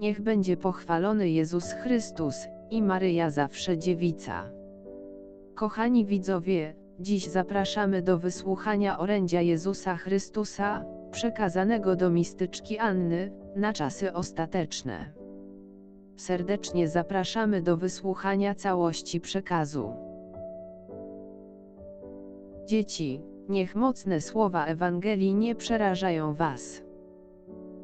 Niech będzie pochwalony Jezus Chrystus i Maryja zawsze dziewica. Kochani widzowie, dziś zapraszamy do wysłuchania orędzia Jezusa Chrystusa, przekazanego do mistyczki Anny, na czasy ostateczne. Serdecznie zapraszamy do wysłuchania całości przekazu. Dzieci, niech mocne słowa Ewangelii nie przerażają was.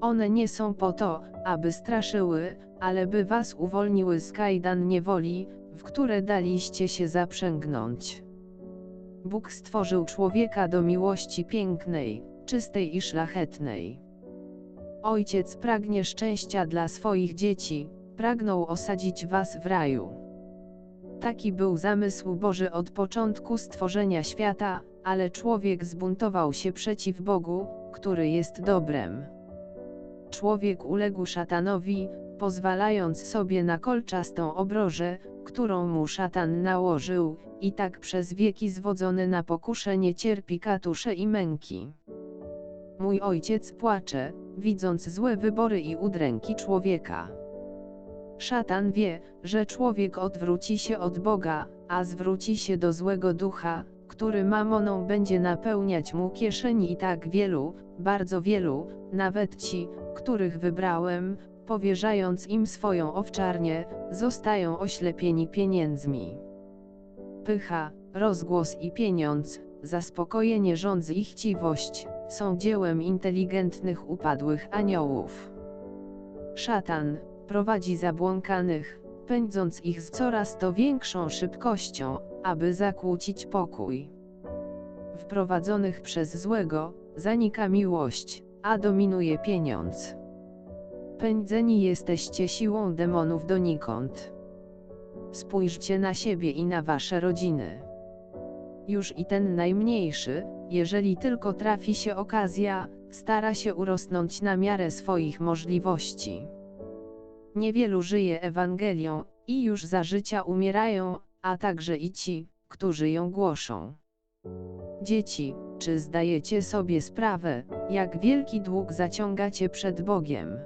One nie są po to, aby straszyły, ale by was uwolniły z kajdan niewoli, w które daliście się zaprzęgnąć. Bóg stworzył człowieka do miłości pięknej, czystej i szlachetnej. Ojciec pragnie szczęścia dla swoich dzieci, pragnął osadzić was w raju. Taki był zamysł Boży od początku stworzenia świata, ale człowiek zbuntował się przeciw Bogu, który jest dobrem. Człowiek uległ szatanowi, pozwalając sobie na kolczastą obrożę, którą mu szatan nałożył, i tak przez wieki zwodzony na pokuszenie cierpi katusze i męki. Mój ojciec płacze, widząc złe wybory i udręki człowieka. Szatan wie, że człowiek odwróci się od Boga, a zwróci się do złego ducha, który mamoną będzie napełniać mu kieszeni i tak wielu, bardzo wielu, nawet ci, których wybrałem, powierzając im swoją owczarnię, zostają oślepieni pieniędzmi. Pycha, rozgłos i pieniądz, zaspokojenie żądz i chciwość, są dziełem inteligentnych upadłych aniołów. Szatan prowadzi zabłąkanych, pędząc ich z coraz to większą szybkością, aby zakłócić pokój. Wprowadzonych przez złego, zanika miłość, a dominuje pieniądz. Pędzeni jesteście siłą demonów donikąd. Spójrzcie na siebie i na wasze rodziny. Już i ten najmniejszy, jeżeli tylko trafi się okazja, stara się urosnąć na miarę swoich możliwości. Niewielu żyje Ewangelią, i już za życia umierają, a także i ci, którzy ją głoszą. Dzieci, czy zdajecie sobie sprawę, jak wielki dług zaciągacie przed Bogiem?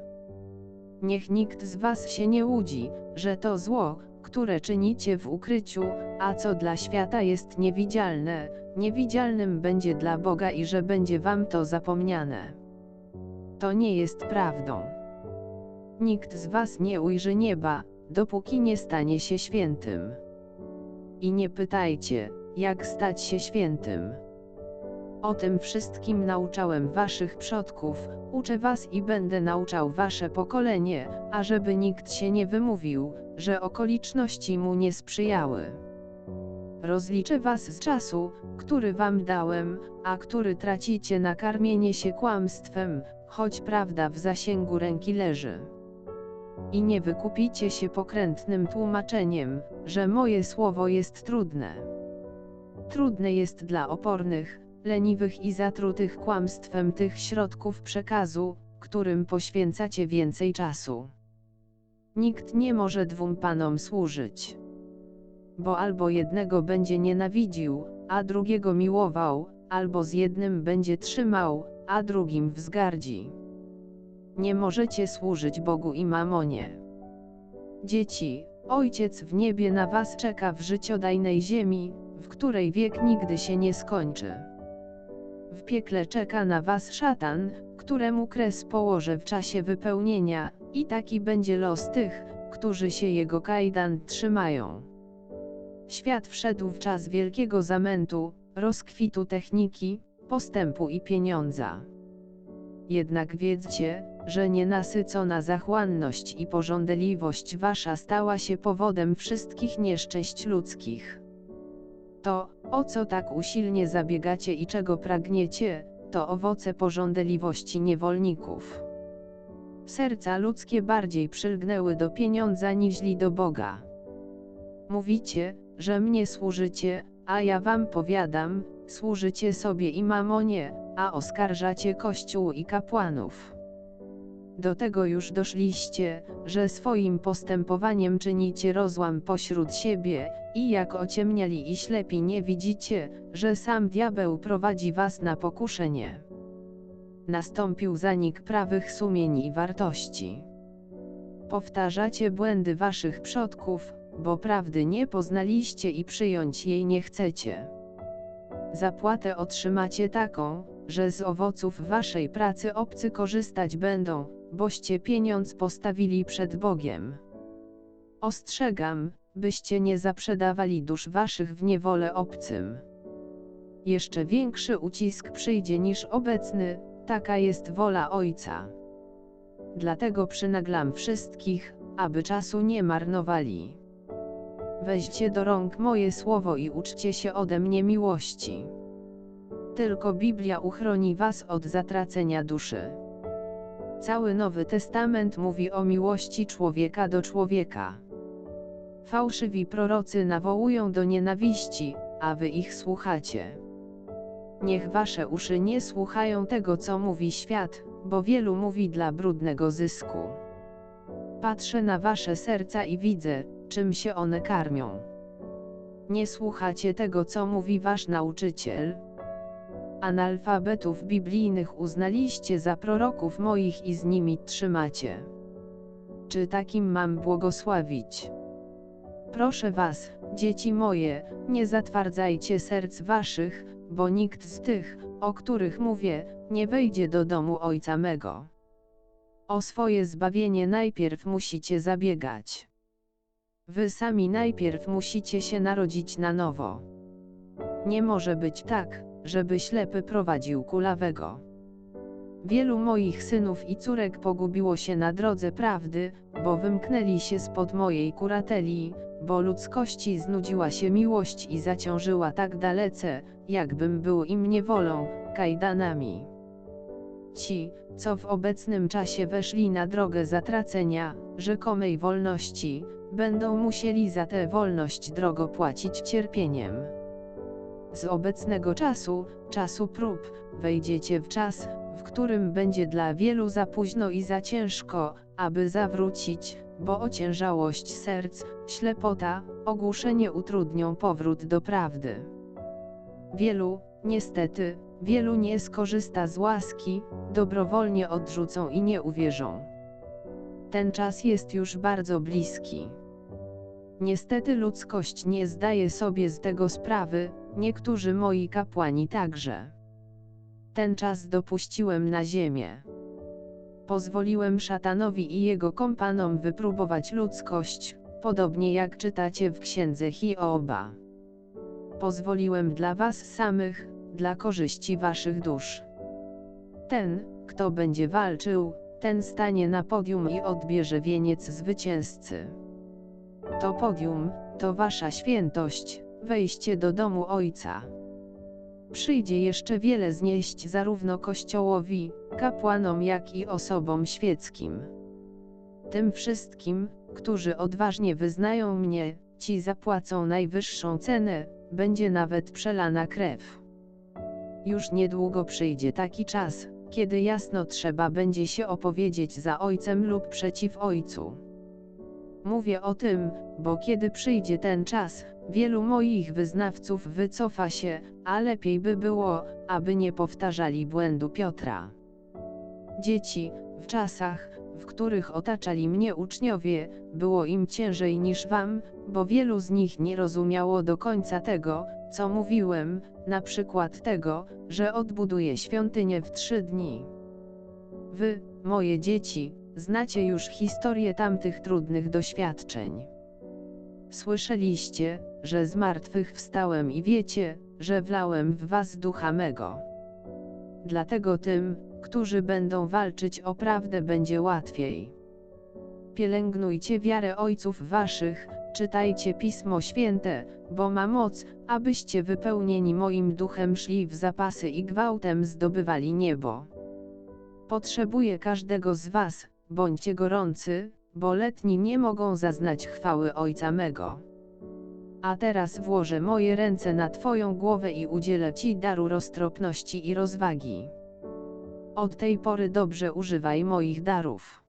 Niech nikt z was się nie łudzi, że to zło, które czynicie w ukryciu, a co dla świata jest niewidzialne, niewidzialnym będzie dla Boga i że będzie wam to zapomniane. To nie jest prawdą. Nikt z was nie ujrzy nieba, dopóki nie stanie się świętym. I nie pytajcie, jak stać się świętym. O tym wszystkim nauczałem waszych przodków, uczę was i będę nauczał wasze pokolenie, ażeby nikt się nie wymówił, że okoliczności mu nie sprzyjały. Rozliczę was z czasu, który wam dałem, a który tracicie na karmienie się kłamstwem, choć prawda w zasięgu ręki leży. I nie wykupicie się pokrętnym tłumaczeniem, że moje słowo jest trudne. Trudne jest dla opornych, leniwych i zatrutych kłamstwem tych środków przekazu, którym poświęcacie więcej czasu. Nikt nie może dwóm panom służyć. Bo albo jednego będzie nienawidził, a drugiego miłował, albo z jednym będzie trzymał, a drugim wzgardzi. Nie możecie służyć Bogu i mamonie. Dzieci, Ojciec w niebie na was czeka w życiodajnej ziemi, w której wiek nigdy się nie skończy. W piekle czeka na was szatan, któremu kres położę w czasie wypełnienia, i taki będzie los tych, którzy się jego kajdan trzymają. Świat wszedł w czas wielkiego zamętu, rozkwitu techniki, postępu i pieniądza. Jednak wiedzcie, że nienasycona zachłanność i pożądliwość wasza stała się powodem wszystkich nieszczęść ludzkich. To, o co tak usilnie zabiegacie i czego pragniecie, to owoce pożądliwości niewolników. Serca ludzkie bardziej przylgnęły do pieniądza niźli do Boga. Mówicie, że mnie służycie, a ja wam powiadam, służycie sobie i mamonie, a oskarżacie Kościół i kapłanów. Do tego już doszliście, że swoim postępowaniem czynicie rozłam pośród siebie, i jak ociemniali i ślepi nie widzicie, że sam diabeł prowadzi was na pokuszenie. Nastąpił zanik prawych sumień i wartości. powtarzacie błędy waszych przodków, bo prawdy nie poznaliście i przyjąć jej nie chcecie. Zapłatę otrzymacie taką, że z owoców waszej pracy obcy korzystać będą, boście pieniądz postawili przed Bogiem. Ostrzegam, byście nie zaprzedawali dusz waszych w niewolę obcym. Jeszcze większy ucisk przyjdzie niż obecny, taka jest wola Ojca. Dlatego przynaglam wszystkich, aby czasu nie marnowali. Weźcie do rąk moje słowo i uczcie się ode mnie miłości. Tylko Biblia uchroni was od zatracenia duszy. Cały Nowy Testament mówi o miłości człowieka do człowieka. Fałszywi prorocy nawołują do nienawiści, a wy ich słuchacie. Niech wasze uszy nie słuchają tego, co mówi świat, bo wielu mówi dla brudnego zysku. Patrzę na wasze serca i widzę, czym się one karmią. Nie słuchacie tego, co mówi wasz nauczyciel. Analfabetów biblijnych uznaliście za proroków moich i z nimi trzymacie. Czy takim mam błogosławić? Proszę was, dzieci moje, nie zatwardzajcie serc waszych, bo nikt z tych, o których mówię, nie wejdzie do domu Ojca mego. O swoje zbawienie najpierw musicie zabiegać. Wy sami najpierw musicie się narodzić na nowo. Nie może być tak, żeby ślepy prowadził kulawego. Wielu moich synów i córek pogubiło się na drodze prawdy, bo wymknęli się spod mojej kurateli, bo ludzkości znudziła się miłość i zaciążyła tak dalece, jakbym był im niewolą, kajdanami. Ci, co w obecnym czasie weszli na drogę zatracenia, rzekomej wolności, będą musieli za tę wolność drogo płacić cierpieniem. Z obecnego czasu, czasu prób, wejdziecie w czas, w którym będzie dla wielu za późno i za ciężko, aby zawrócić, bo ociężałość serc, ślepota, ogłuszenie utrudnią powrót do prawdy. Wielu, niestety, wielu nie skorzysta z łaski, dobrowolnie odrzucą i nie uwierzą. Ten czas jest już bardzo bliski. Niestety ludzkość nie zdaje sobie z tego sprawy, niektórzy moi kapłani także. Ten czas dopuściłem na ziemię. Pozwoliłem szatanowi i jego kompanom wypróbować ludzkość, podobnie jak czytacie w księdze Hioba. Pozwoliłem dla was samych, dla korzyści waszych dusz. Ten, kto będzie walczył, ten stanie na podium i odbierze wieniec zwycięzcy. To podium, to wasza świętość, wejście do domu Ojca. Przyjdzie jeszcze wiele znieść zarówno Kościołowi, kapłanom, jak i osobom świeckim. Tym wszystkim, którzy odważnie wyznają mnie, ci zapłacą najwyższą cenę, będzie nawet przelana krew. Już niedługo przyjdzie taki czas, kiedy jasno trzeba będzie się opowiedzieć za Ojcem lub przeciw Ojcu. Mówię o tym, bo kiedy przyjdzie ten czas, wielu moich wyznawców wycofa się, a lepiej by było, aby nie powtarzali błędu Piotra. Dzieci, w czasach, w których otaczali mnie uczniowie, było im ciężej niż wam, bo wielu z nich nie rozumiało do końca tego, co mówiłem, na przykład tego, że odbuduję świątynię w 3 dni. Wy, moje dzieci, znacie już historię tamtych trudnych doświadczeń. Słyszeliście, że z martwych wstałem i wiecie, że wlałem w was ducha mego. Dlatego tym, którzy będą walczyć o prawdę, będzie łatwiej. Pielęgnujcie wiarę ojców waszych, czytajcie Pismo Święte, bo ma moc, abyście wypełnieni moim duchem szli w zapasy i gwałtem zdobywali niebo. Potrzebuję każdego z was, bądźcie gorący, bo letni nie mogą zaznać chwały Ojca mego. A teraz włożę moje ręce na twoją głowę i udzielę ci daru roztropności i rozwagi. Od tej pory dobrze używaj moich darów.